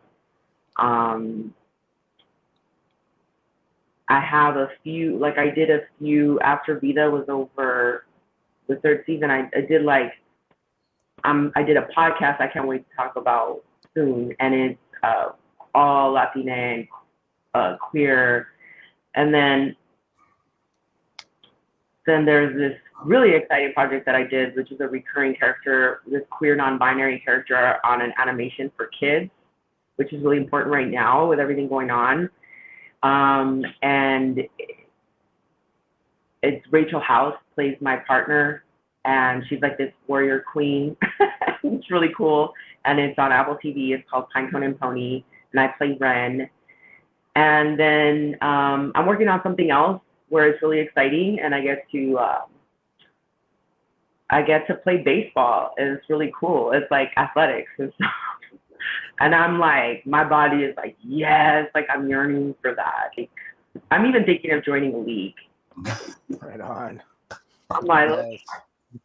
I have a few, like I did a few after Vida was over the third season. I did like, I did a podcast I can't wait to talk about soon, and it's all Latina and queer. And then there's this really exciting project that I did, which is a recurring character, this queer non-binary character on an animation for kids, which is really important right now with everything going on. And it's Rachel House plays my partner, and she's like this warrior queen. It's really cool. And it's on Apple TV. It's called Pinecone and Pony, and I play Ren. And then I'm working on something else where it's really exciting, and I get to play baseball, and it's really cool. It's like athletics and stuff. And I'm like, my body is like, yes, like I'm yearning for that. Like, I'm even thinking of joining a league. Right on. I'm like, Yes.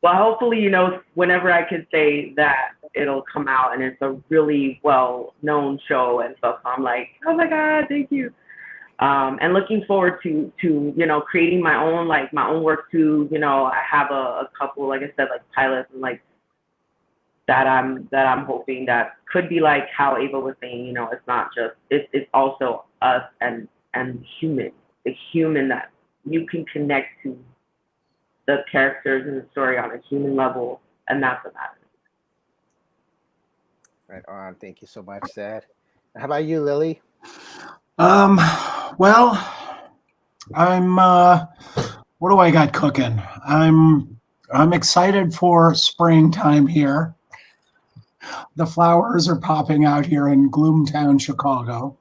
well, hopefully, whenever I can say that, it'll come out, and it's a really well-known show and stuff. So I'm like, oh my God, thank you. And looking forward to creating my own work too. I have a couple, like I said, like pilots and like that I'm hoping that could be like how Ava was saying, it's not just, it's also us and human, the human that you can connect to the characters in the story on a human level, and that's what matters. Right on. Thank you so much, Ser. How about you, Lilly? Well, I'm what do I got cooking? I'm excited for springtime here. The flowers are popping out here in Gloomtown, Chicago.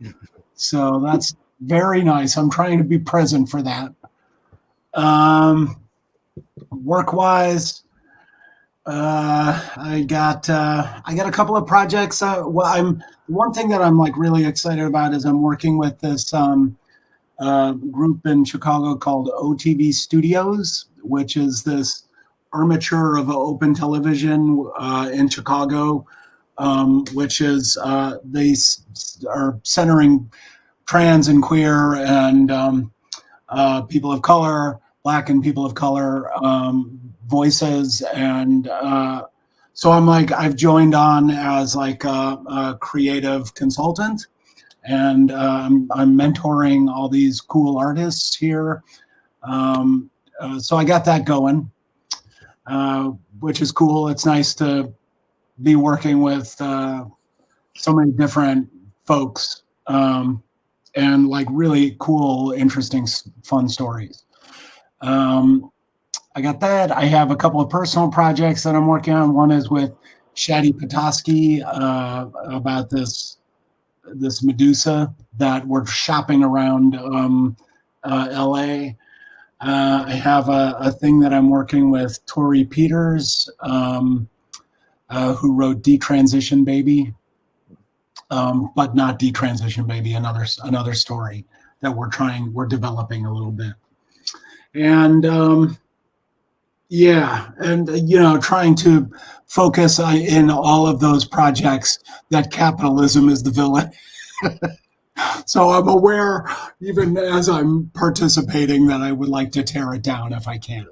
So that's very nice. I'm trying to be present for that. Work-wise, I got a couple of projects. One thing that I'm like really excited about is I'm working with this group in Chicago called OTV Studios, which is this armature of open television in Chicago, which is they are centering trans and queer and people of color, Black and people of color voices, and so I've joined on as like a creative consultant, and I'm mentoring all these cool artists here. So I got that going, which is cool. It's nice to be working with so many different folks and like really cool, interesting, fun stories. I got that. I have a couple of personal projects that I'm working on. One is with Shadi Petoskey about this Medusa that we're shopping around LA. I have a thing that I'm working with Tori Peters, who wrote Detransition Baby, but not Detransition Baby, another story that we're developing a little bit. And Yeah, and trying to focus in all of those projects that capitalism is the villain. So I'm aware, even as I'm participating, that I would like to tear it down if I can.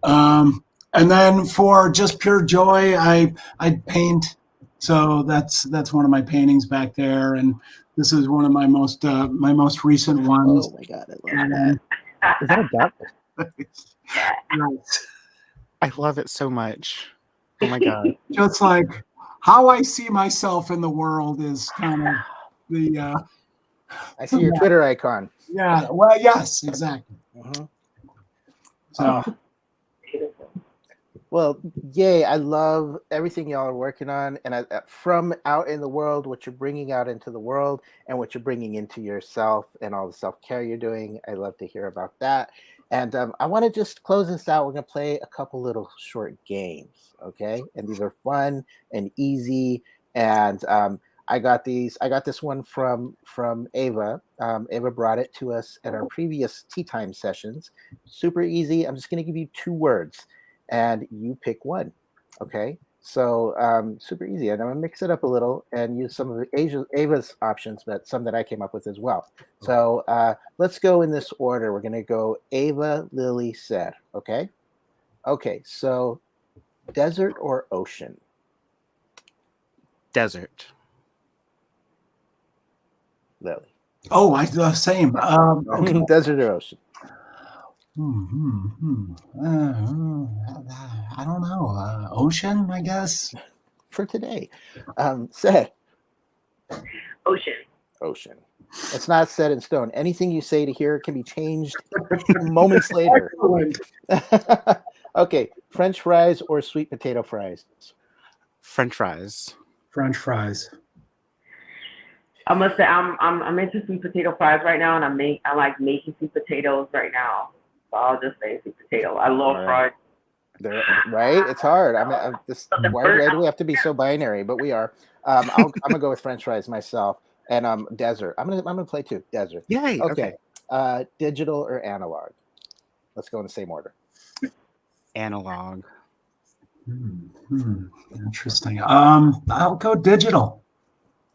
And then for just pure joy, I paint. So that's one of my paintings back there, and this is one of my most recent ones. Oh my God, I love that. Is that a duck? Right. I love it so much. Oh my God. Just like how I see myself in the world is kind of the. I see your Twitter icon. Yeah. Well, yes, exactly. Mm-hmm. So. Well, yay! I love everything y'all are working on, and from out in the world, what you're bringing out into the world, and what you're bringing into yourself, and all the self-care you're doing. I love to hear about that. And I want to just close this out. We're gonna play a couple little short games, okay? And these are fun and easy. And I got this one from Ava. Ava brought it to us at our previous tea time sessions. Super easy. I'm just gonna give you 2 words, and you pick one. Okay, so super easy. And I'm gonna mix it up a little and use some of the Ava's options, but some that I came up with as well. So let's go in this order. We're gonna go Ava, Lilly, Ser. Okay. Okay. So desert or ocean? Desert. Lilly. Oh, same. Okay. Desert or ocean? I don't know. Ocean, I guess. For today. Ser. Ocean. Ocean. It's not set in stone. Anything you say to here can be changed moments later. Okay, French fries or sweet potato fries? French fries. French fries. I must say I'm into sweet potato fries right now, and I like making sweet potatoes right now. So I'll just say sweet potato. I love fries. Right? It's hard. Why do we have to be so binary? But we are. I'm gonna go with French fries myself, and desert. I'm gonna play 2. Desert. Yay. Okay. Digital or analog? Let's go in the same order. Analog. Interesting. I'll go digital.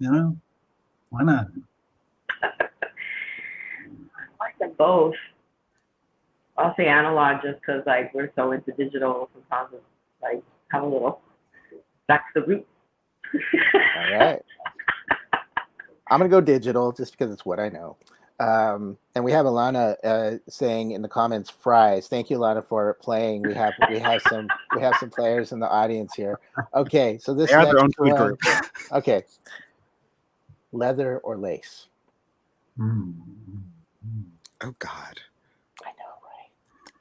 Why not? I like them both. I'll say analog just because like we're so into digital. Sometimes it's like have a little back to the root. All right. I'm gonna go digital just because it's what I know. And we have Alana saying in the comments fries. Thank you, Alana, for playing. We have some players in the audience here. Okay, so this next one. Okay, leather or lace? Oh God. I know, right?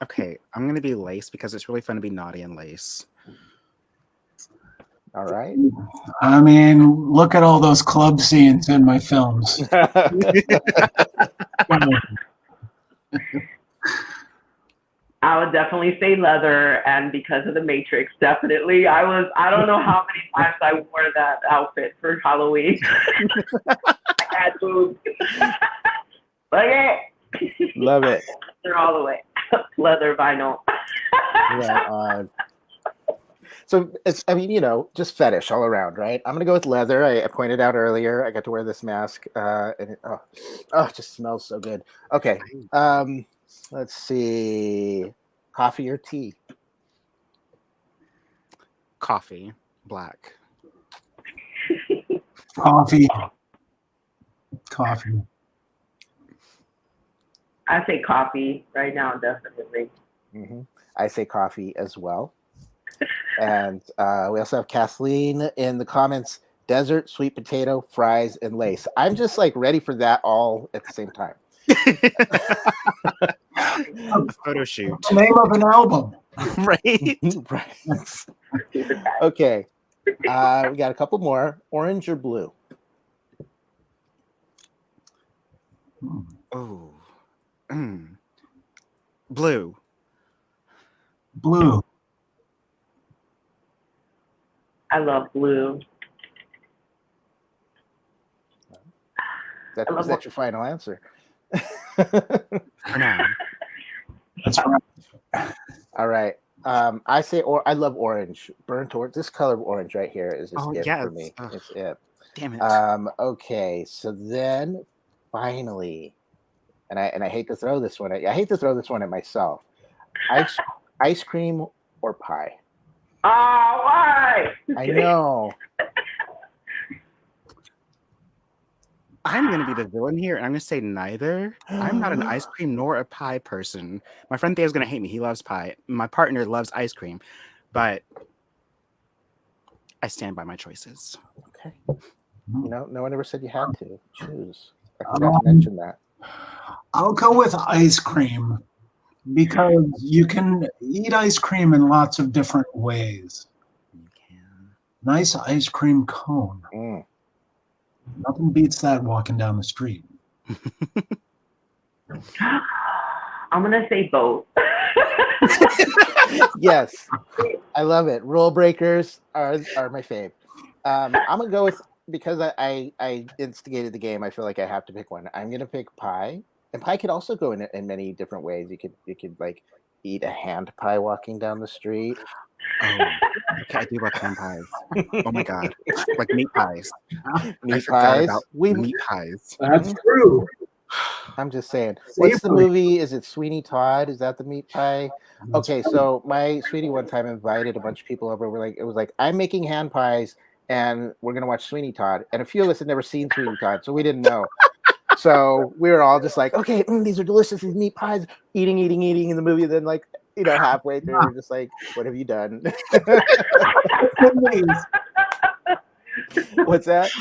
Okay, I'm gonna be lace because it's really fun to be naughty and lace. All right. I mean, look at all those club scenes in my films. I would definitely say leather, and because of the Matrix, definitely. I don't know how many times I wore that outfit for Halloween. I had boobs. Okay. Love it. They're all the way. Leather vinyl. Right. So it's, just fetish all around, right? I'm gonna go with leather. I pointed out earlier. I got to wear this mask, and it just smells so good. Okay. Let's see. Coffee or tea? Coffee. Black. Coffee. I say coffee right now, definitely. Mm-hmm. I say coffee as well. And we also have Kathleen in the comments. Desert, sweet potato, fries, and lace. I'm just like ready for that all at the same time. A photo shoot. The name of an album. Right. Right. Okay. We got a couple more. Orange or blue? Oh. Blue. I love blue. Is that your final answer? For now. That's right. All right. I say, or I love orange, burnt orange. This color of orange right here is just it for yes. me. Ugh, It's it. damn it. Okay, so then finally, and I hate to throw this one at you. I hate to throw this one at myself. Ice cream or pie? Oh, why? I know. I'm going to be the villain here, and I'm going to say neither. I'm not an ice cream nor a pie person. My friend Theo's going to hate me. He loves pie. My partner loves ice cream, but I stand by my choices. Okay. No one ever said you had to choose. I forgot to mention that. I'll go with ice cream because you can eat ice cream in lots of different ways. You can. Nice ice cream cone. Mm. Nothing beats that walking down the street. I'm gonna say both. Yes, I love it. Rule breakers are my fave. I'm gonna go with, because I instigated the game. I feel like I have to pick one. I'm gonna pick pie, and pie could also go in many different ways. You could like eat a hand pie walking down the street. Oh, okay, I do love hand pies. Oh my god, like meat pies. I Meat forgot pies. about We've meat pies. That's true. I'm just saying. What's the Savory. movie? Is it Sweeney Todd? Is that the meat pie? Okay, so my sweetie one time invited a bunch of people over. It was like, I'm making hand pies and we're gonna watch Sweeney Todd. And a few of us had never seen Sweeney Todd, so we didn't know. So we were all just like, okay, these are delicious, these meat pies, eating in the movie. Then like, halfway through, we're just like, what have you done? What's that?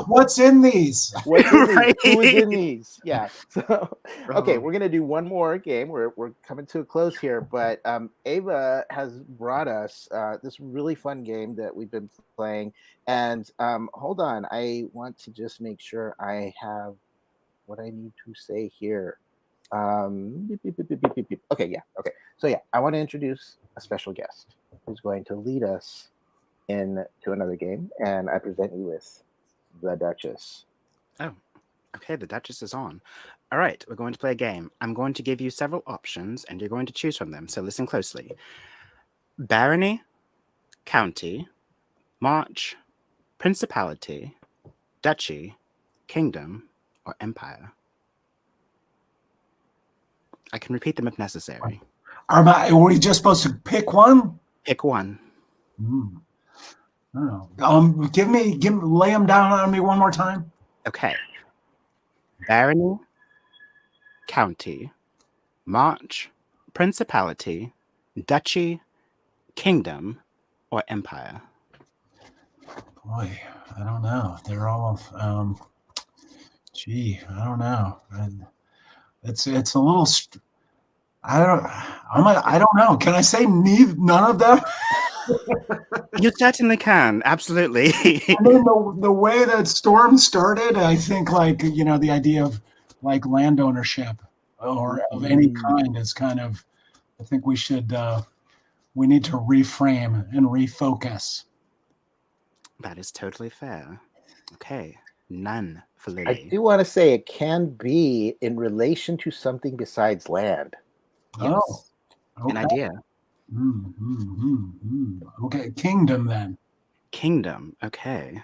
What's in these? What's in Right. these? Who is in these? Yeah. So okay, Oh. we're gonna do one more game. We're coming to a close here, but Ava has brought us this really fun game that we've been playing. And hold on, I want to just make sure I have what I need to say here. Beep, beep, beep, beep, beep, beep. Okay, yeah. Okay. So yeah, I want to introduce a special guest who's going to lead us into another game, and I present you with the Duchess. Oh, okay, the Duchess is on. All right, we're going to play a game. I'm going to give you several options, and you're going to choose from them, so listen closely. Barony, County, March, Principality, Duchy, Kingdom, or Empire. I can repeat them if necessary. Are we just supposed to pick one? Pick one. I don't know. Lay them down on me one more time. Okay. Barony, County, March, Principality, Duchy, Kingdom, or Empire. Boy, I don't know. They're all. I don't know. It's a little. I don't know. Can I say none of them? You certainly can. Absolutely. I mean, the way that Storm started, I think, the idea of like land ownership or of any kind is kind of. I think we need to reframe and refocus. That is totally fair. Okay. None for I Lily. do want to say it can be in relation to something besides land. Yes. Oh, okay. An idea. Okay, kingdom then. Kingdom. Okay.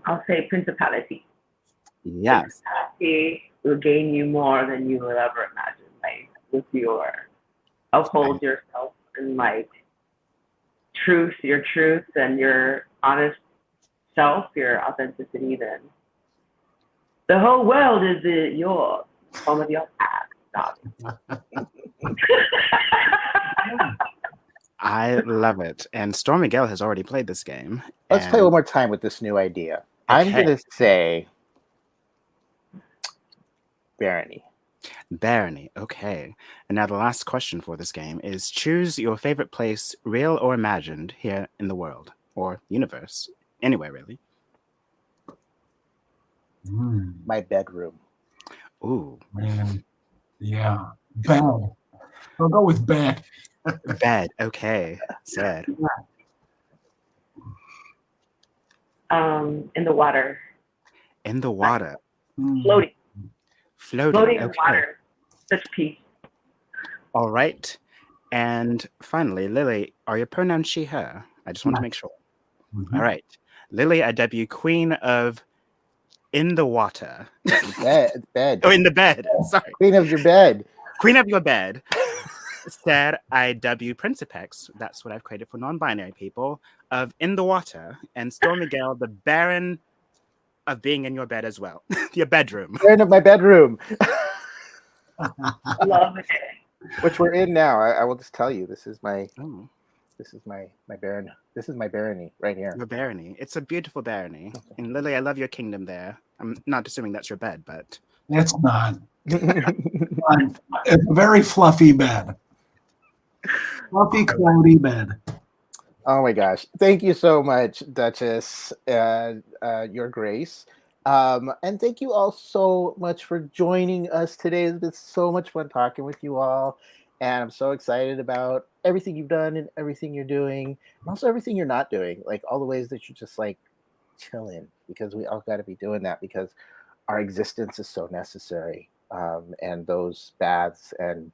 I'll say principality. Yes. Principality will gain you more than you will ever imagine. Like with your uphold yourself and like your truth and your honest self, your authenticity, then the whole world is yours. All of your past. I love it. And StormMiguel has already played this game. Let's play one more time with this new idea. I'm Okay. going to say Barony. Barony. Okay. And now the last question for this game is choose your favorite place, real or imagined, here in the world or universe. Anywhere, really. My bedroom. Ooh. Man. Yeah. Bed. I'll go with bed. Bed. Okay. Sad. In the water. In the water. Floating. Floating. In the water. Such peace. All right. And finally, Lily, are your pronouns she, her? I just want to make sure. Mhm. All right. Lilly Wachowski, queen of In the Water. Bed. Oh, in the bed. Sorry. Queen of your bed. Queen of your bed. Ser Anzoategui Principex, that's what I've created for non-binary people, of In the Water, and StormMiguel, the Baron of being in your bed as well. Your bedroom. We're in my bedroom, Love it. which we're in now. I will just tell you, this is my Oh, baron. This is my barony right here. your barony. It's a beautiful barony. And Lily, I love your kingdom there. I'm not assuming that's your bed, but It's not. It's a very fluffy bed. Fluffy, cloudy bed. Oh my gosh. Thank you so much, Duchess, Your Grace. And thank you all so much for joining us today. It's been so much fun talking with you all. And I'm so excited about everything you've done and everything you're doing, and also everything you're not doing, like all the ways that you're just like chilling, because we all got to be doing that because our existence is so necessary. And those baths and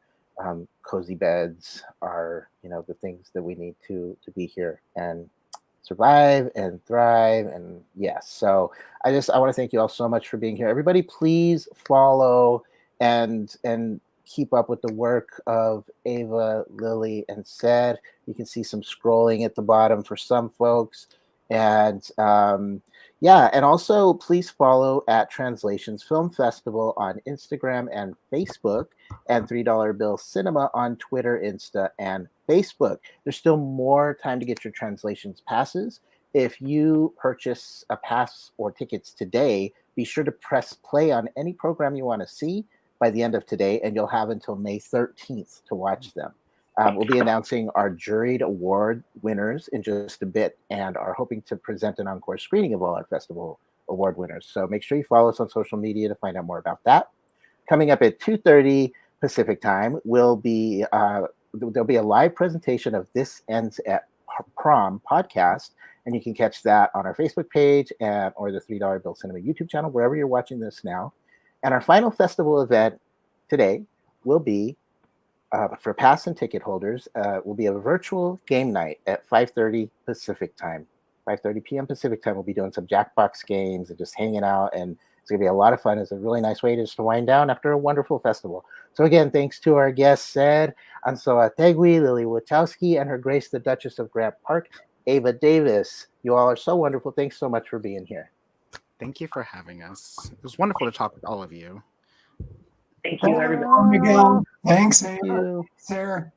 cozy beds are, the things that we need to be here and survive and thrive. And yes, so I want to thank you all so much for being here. Everybody, please follow and keep up with the work of Ava, Lily, and Sed. You can see some scrolling at the bottom for some folks. And and also please follow at Translations Film Festival on Instagram and Facebook, and $3 Bill Cinema on Twitter, Insta, and Facebook. There's still more time to get your translations passes. If you purchase a pass or tickets today, be sure to press play on any program you want to see by the end of today, and you'll have until May 13th to watch them. We'll be announcing our juried award winners in just a bit, and are hoping to present an encore screening of all our festival award winners. So make sure you follow us on social media to find out more about that. Coming up at 2:30 Pacific time will be there'll be a live presentation of This Ends at Prom podcast, and you can catch that on our Facebook page or the $3 Bill Cinema YouTube channel, wherever you're watching this now. And our final festival event today will be, for pass and ticket holders, will be a virtual game night at 5:30 Pacific time. 5:30 p.m. Pacific time, we'll be doing some Jackbox games and just hanging out, and it's going to be a lot of fun. It's a really nice way to wind down after a wonderful festival. So again, thanks to our guests, Ser Anzoategui, Lilly Wachowski, and Her Grace the Duchess of Grant Park, Ava Davis. You all are so wonderful. Thanks so much for being here. thank you for having us. It was wonderful to talk with all of you. Thank you, everybody. StormMiguel. Thanks, Thank Ava. you. Sarah.